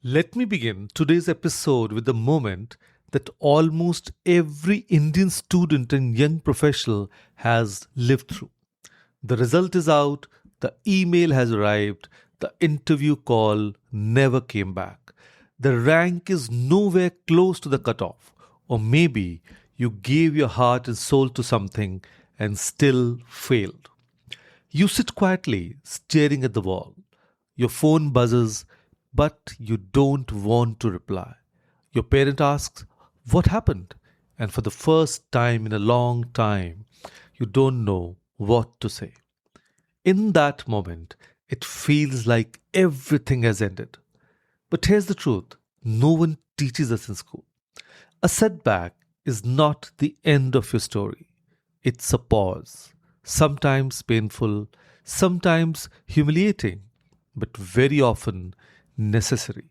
Let me begin today's episode with the moment that almost every Indian student and young professional has lived through. The result is out, the email has arrived, the interview call never came back. The rank is nowhere close to the cutoff, or maybe you gave your heart and soul to something and still failed. You sit quietly, staring at the wall. Your phone buzzes, but you don't want to reply. Your parent asks, "What happened?" And for the first time in a long time, you don't know what to say. In that moment, it feels like everything has ended. But here's the truth: no one teaches us in school. A setback is not the end of your story, it's a pause. Sometimes painful, sometimes humiliating, but very often necessary.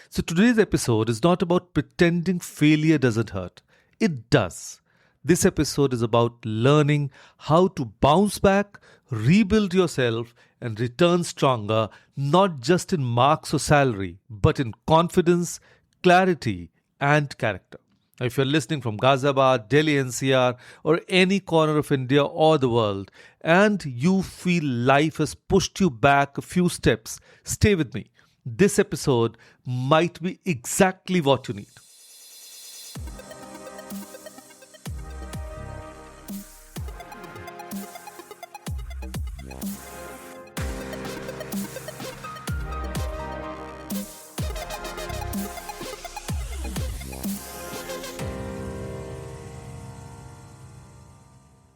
So today's episode is not about pretending failure doesn't hurt. It does. This episode is about learning how to bounce back, rebuild yourself, and return stronger, not just in marks or salary, but in confidence, clarity, and character. Now, if you're listening from Ghaziabad, Delhi NCR, or any corner of India or the world, and you feel life has pushed you back a few steps, stay with me. This episode might be exactly what you need.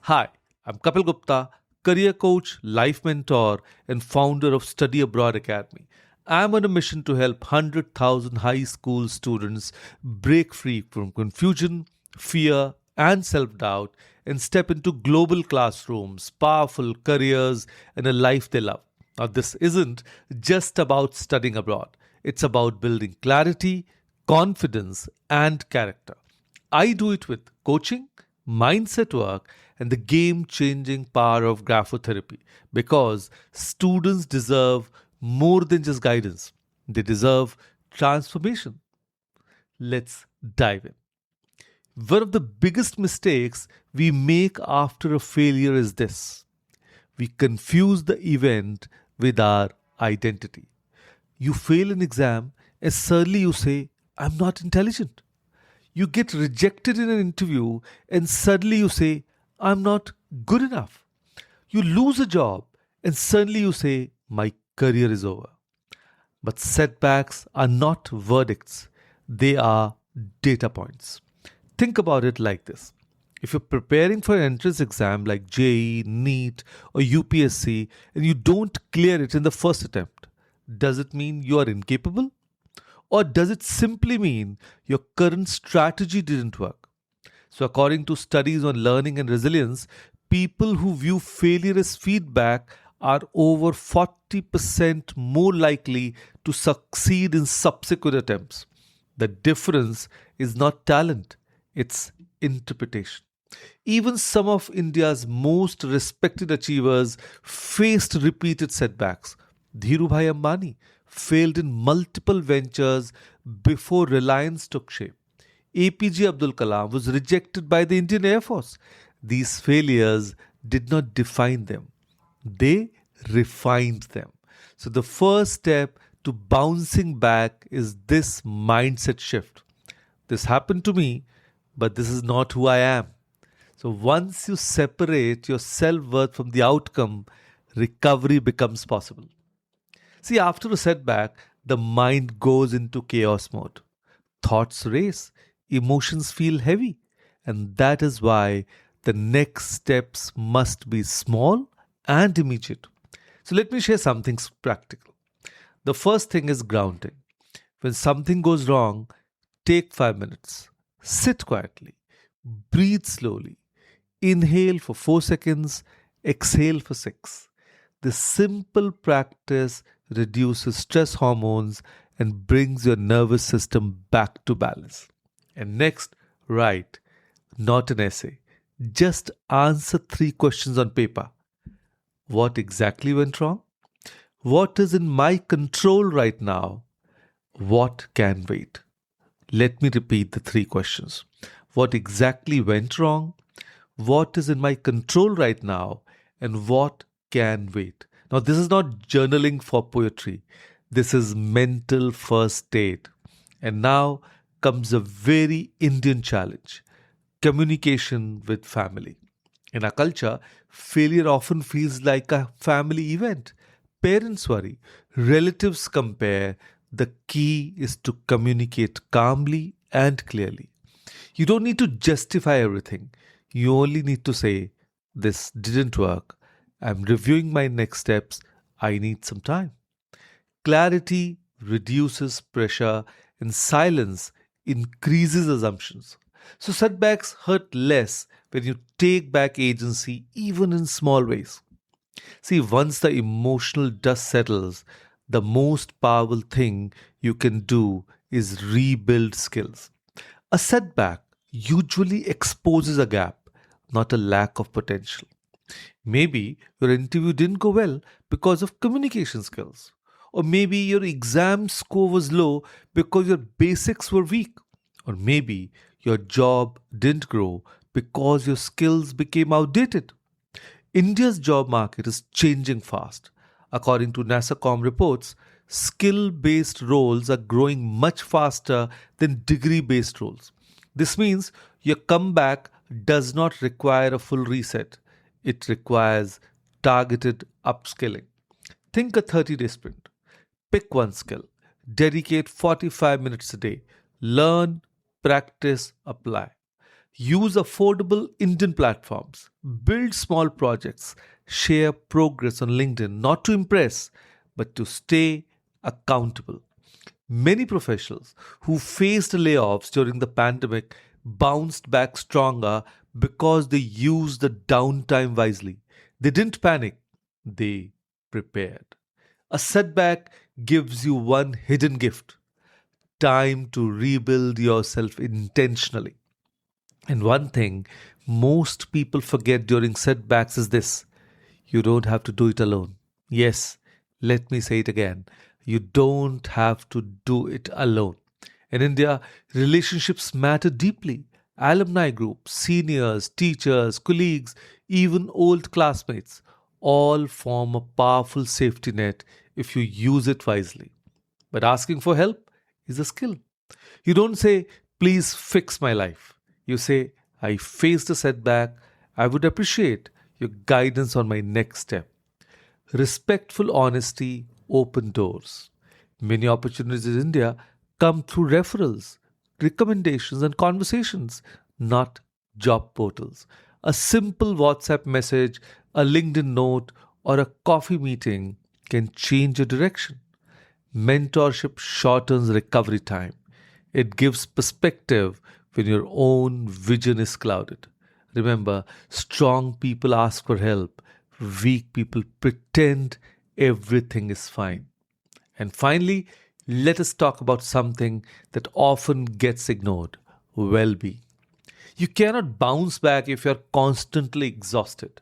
Hi, I'm Kapeel Gupta, career coach, life mentor, and founder of Study Abroad Academy. I'm on a mission to help 100,000 high school students break free from confusion, fear, and self doubt and step into global classrooms, powerful careers, and a life they love. Now, this isn't just about studying abroad, it's about building clarity, confidence, and character. I do it with coaching, mindset work, and the game changing power of graphotherapy because students deserve more than just guidance, they deserve transformation. Let's dive in. One of the biggest mistakes we make after a failure is this: we confuse the event with our identity. You fail an exam, and suddenly you say, "I'm not intelligent." You get rejected in an interview, and suddenly you say, "I'm not good enough." You lose a job, and suddenly you say, "My career is over." But setbacks are not verdicts, they are data points. Think about it like this: if you're preparing for an entrance exam like JEE, NEET, or UPSC, and you don't clear it in the first attempt, does it mean you are incapable? Or does it simply mean your current strategy didn't work? So, according to studies on learning and resilience, people who view failure as feedback are over 40% more likely to succeed in subsequent attempts. The difference is not talent, it's interpretation. Even some of India's most respected achievers faced repeated setbacks. Dhirubhai Ambani failed in multiple ventures before Reliance took shape. APJ Abdul Kalam was rejected by the Indian Air Force. These failures did not define them, they refined them. So, the first step to bouncing back is this mindset shift. This happened to me, but this is not who I am. So, once you separate your self worth from the outcome, recovery becomes possible. See, after a setback, the mind goes into chaos mode. Thoughts race, emotions feel heavy, and that is why the next steps must be small and immediate. So, let me share something practical. The first thing is grounding. When something goes wrong, take 5 minutes, sit quietly, breathe slowly, inhale for 4 seconds, exhale for 6. This simple practice reduces stress hormones and brings your nervous system back to balance. And next, write, not an essay. Just answer 3 questions on paper. What exactly went wrong? What is in my control right now? What can wait? Let me repeat the three questions. What exactly went wrong? What is in my control right now? And what can wait? Now, this is not journaling for poetry. This is mental first aid. And now comes a very Indian challenge: communication with family. In our culture, failure often feels like a family event. Parents worry, relatives compare. The key is to communicate calmly and clearly. You don't need to justify everything. You only need to say, "This didn't work. I'm reviewing my next steps. I need some time." Clarity reduces pressure, and silence increases assumptions. So, setbacks hurt less when you take back agency, even in small ways. See, once the emotional dust settles, the most powerful thing you can do is rebuild skills. A setback usually exposes a gap, not a lack of potential. Maybe your interview didn't go well because of communication skills. Or maybe your exam score was low because your basics were weak. Or maybe your job didn't grow because your skills became outdated. India's job market is changing fast. According to NASACOM reports, skill based roles are growing much faster than degree based roles. This means your comeback does not require a full reset, it requires targeted upskilling. Think a 30-day sprint. Pick one skill, dedicate 45 minutes a day, learn, practice, apply. Use affordable Indian platforms. Build small projects. Share progress on LinkedIn, not to impress, but to stay accountable. Many professionals who faced layoffs during the pandemic bounced back stronger because they used the downtime wisely. They didn't panic, they prepared. A setback gives you one hidden gift: time to rebuild yourself intentionally. And one thing most people forget during setbacks is this: you don't have to do it alone. Yes, let me say it again. You don't have to do it alone. In India, relationships matter deeply. Alumni groups, seniors, teachers, colleagues, even old classmates all form a powerful safety net if you use it wisely. But asking for help is a skill. You don't say, "Please fix my life." You say, "I faced a setback. I would appreciate your guidance on my next step." Respectful honesty open doors. Many opportunities in India come through referrals, recommendations, and conversations, not job portals. A simple WhatsApp message, a LinkedIn note, or a coffee meeting can change your direction. Mentorship shortens recovery time. It gives perspective when your own vision is clouded. Remember, strong people ask for help, weak people pretend everything is fine. And finally, let us talk about something that often gets ignored: well being. You cannot bounce back if you're constantly exhausted.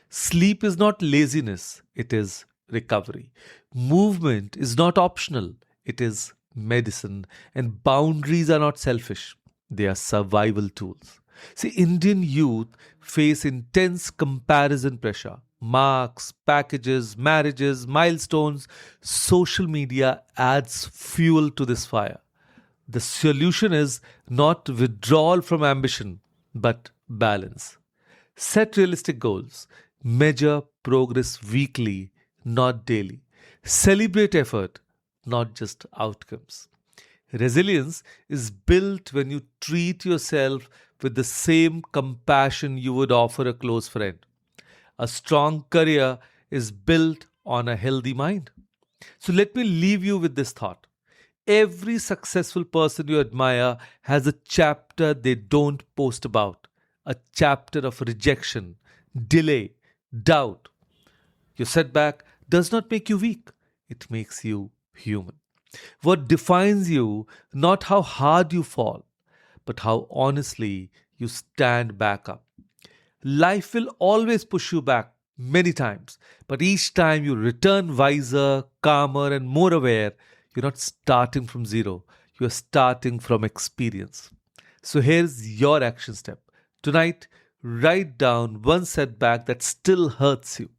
Sleep is not laziness, it is recovery. Movement is not optional, it is medicine. And boundaries are not selfish, they are survival tools. See, Indian youth face intense comparison pressure. Marks, packages, marriages, milestones, social media adds fuel to this fire. The solution is not withdrawal from ambition, but balance. Set realistic goals. Measure progress weekly, not daily. Celebrate effort, not just outcomes. Resilience is built when you treat yourself with the same compassion you would offer a close friend. A strong career is built on a healthy mind. So let me leave you with this thought. Every successful person you admire has a chapter they don't post about, a chapter of rejection, delay, doubt. Your setback does not make you weak, it makes you human. What defines you, not how hard you fall, but how honestly you stand back up. Life will always push you back many times, but each time you return wiser, calmer, and more aware, You're not starting from zero, you're starting from experience. So here's your action step. Tonight, write down one setback that still hurts you,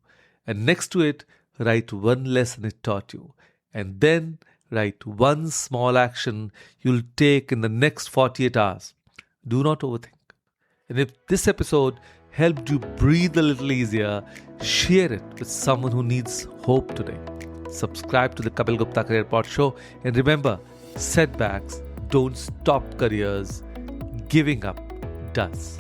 and next to it, write one lesson it taught you, and then write one small action you'll take in the next 48 hours. Do not overthink. And if this episode helped you breathe a little easier, share it with someone who needs hope today. Subscribe to the Kapeel Gupta Career PodShow, and remember, setbacks don't stop careers, giving up does.